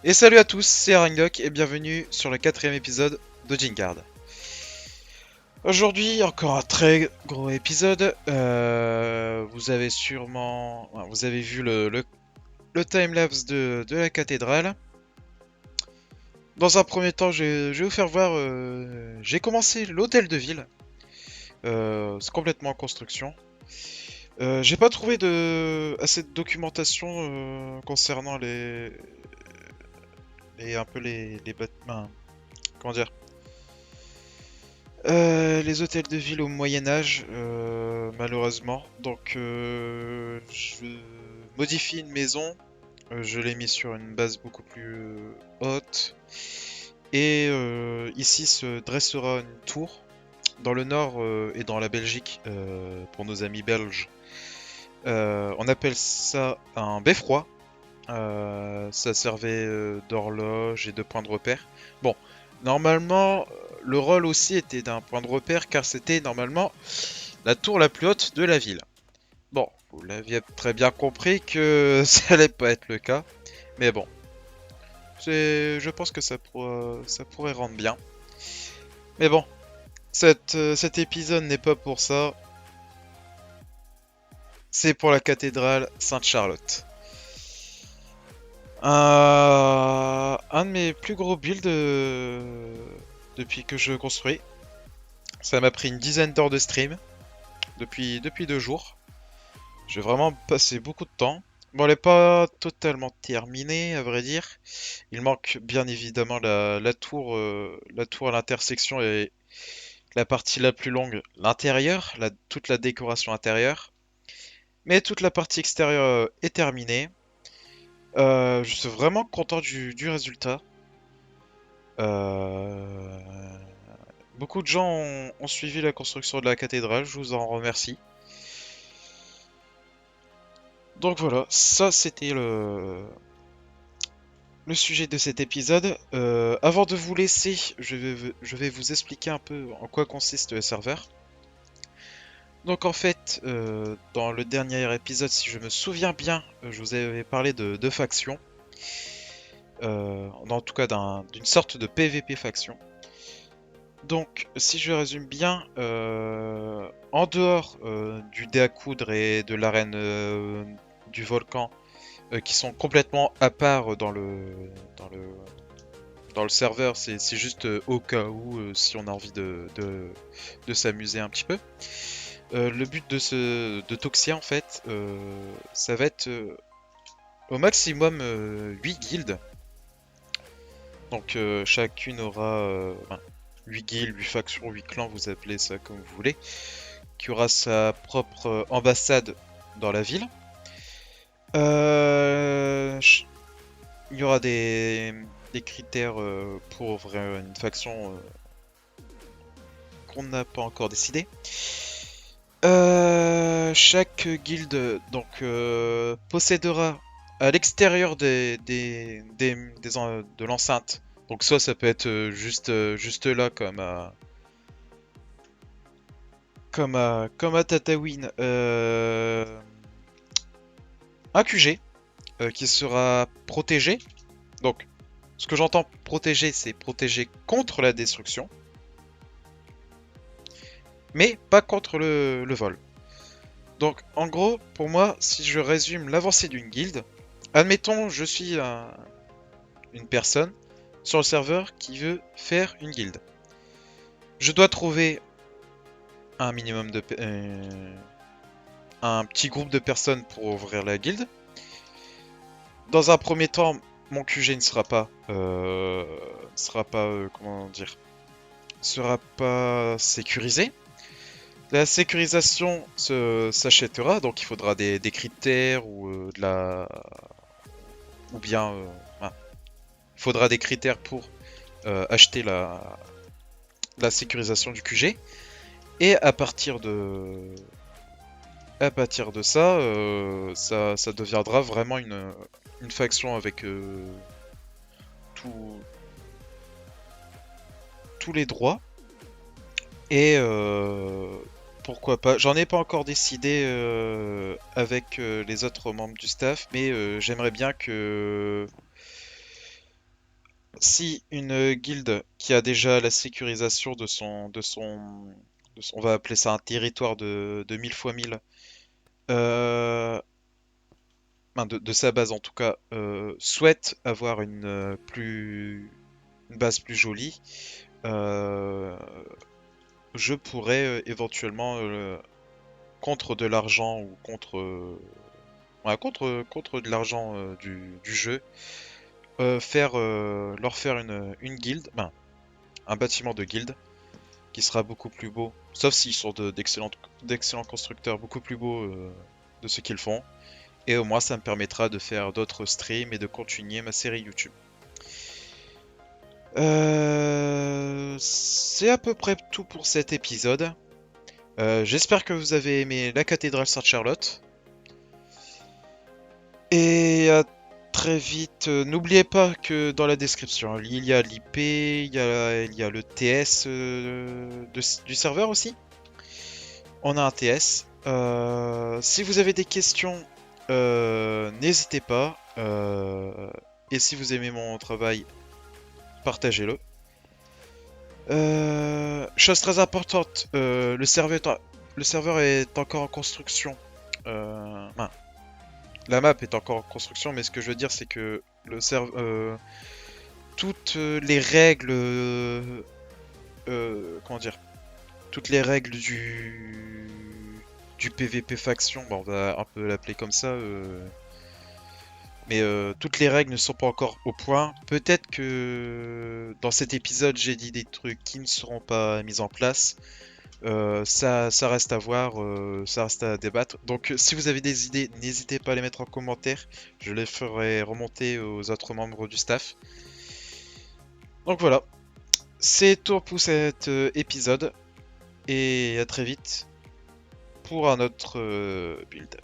Et salut à tous, c'est Arangok et bienvenue sur le quatrième épisode de Jingard. Aujourd'hui, encore un très gros épisode. Vous avez sûrement, vous avez vu le timelapse de la cathédrale. Dans un premier temps, je vais vous faire voir. J'ai commencé l'hôtel de ville. C'est complètement en construction. J'ai pas trouvé assez de documentation concernant un peu les bâtiments. Comment dire? Les hôtels de ville au Moyen Âge, malheureusement. Donc, je modifie une maison. Je l'ai mis sur une base beaucoup plus haute. Et ici se dressera une tour. Dans le nord et dans la Belgique, pour nos amis belges, on appelle ça un beffroi. Ça servait d'horloge et de point de repère. Bon, normalement, le rôle aussi était d'un point de repère car c'était normalement la tour la plus haute de la ville. Bon, vous l'aviez très bien compris que ça allait pas être le cas, mais bon, je pense que ça pourrait rendre bien. Mais bon, cet épisode n'est pas pour ça, c'est pour la cathédrale Sainte-Charlotte. Un de mes plus gros builds depuis que je construis. Ça m'a pris une dizaine d'heures de stream depuis 2 jours. J'ai vraiment passé beaucoup de temps. Bon, elle n'est pas totalement terminée, à vrai dire. Il manque bien évidemment la tour à l'intersection et la partie la plus longue, l'intérieur, toute la décoration intérieure. Mais toute la partie extérieure est terminée. Je suis vraiment content du résultat. Euh, Beaucoup de gens ont suivi la construction de la cathédrale, je vous en remercie. Donc voilà, ça c'était le sujet de cet épisode. Avant de vous laisser, je vais vous expliquer un peu en quoi consiste le serveur. Donc en fait, dans le dernier épisode, si je me souviens bien, je vous avais parlé de deux factions. En tout cas d'une sorte de PVP faction. Donc, si je résume bien, en dehors du dé à coudre et de l'arène du volcan, qui sont complètement à part dans le, dans le serveur, c'est juste au cas où, si on a envie de s'amuser un petit peu. Le but de Toxia, en fait, ça va être au maximum 8 guildes. Donc, chacune aura 8 guildes, 8 factions, 8 clans, vous appelez ça comme vous voulez, qui aura sa propre ambassade dans la ville. Ch- il y aura des critères pour ouvrir une faction qu'on n'a pas encore décidé. Chaque guilde donc possédera à l'extérieur de l'enceinte. Donc soit ça peut être juste là comme à Tatooine, un QG qui sera protégé. Donc, ce que j'entends protéger, c'est protéger contre la destruction, mais pas contre le vol. Donc, en gros, pour moi, si je résume l'avancée d'une guilde, admettons, je suis une personne sur le serveur qui veut faire une guilde. Je dois trouver un minimum un petit groupe de personnes pour ouvrir la guilde. Dans un premier temps, mon QG ne comment dire, sera pas sécurisé. La sécurisation s'achètera, donc il faudra des critères ou bien, il faudra des critères pour acheter la sécurisation du QG. Et à partir de ça, ça deviendra vraiment une faction avec tout- tous les droits. Et pourquoi pas. J'en ai pas encore décidé avec les autres membres du staff, mais j'aimerais bien Si une guilde qui a déjà la sécurisation on va appeler ça un territoire de 1000 fois 1000, enfin, de sa base en tout cas, souhaite avoir une base plus jolie, euh, je pourrais éventuellement, contre de l'argent ou ouais, contre de l'argent du jeu, leur faire une guilde, ben, un bâtiment de guilde qui sera beaucoup plus beau, sauf s'ils sont d'excellents constructeurs, beaucoup plus beaux de ce qu'ils font. Et au moins, ça me permettra de faire d'autres streams et de continuer ma série YouTube. C'est à peu près tout pour cet épisode. J'espère que vous avez aimé la cathédrale Sainte-Charlotte. Et à très vite. N'oubliez pas que dans la description, il y a l'IP, il y a le TS du serveur aussi. On a un TS. Si vous avez des questions, n'hésitez pas. Et si vous aimez mon travail, partagez-le. Chose très importante, le serveur est encore en construction. Ben, la map est encore en construction, mais ce que je veux dire, c'est que toutes les règles, comment dire, toutes les règles du PVP faction, bon, on va un peu l'appeler comme ça, mais toutes les règles ne sont pas encore au point. Peut-être que dans cet épisode, j'ai dit des trucs qui ne seront pas mis en place. Ça reste à voir, ça reste à débattre. Donc, si vous avez des idées, n'hésitez pas à les mettre en commentaire. Je les ferai remonter aux autres membres du staff. Donc voilà, c'est tout pour cet épisode. Et à très vite pour un autre build.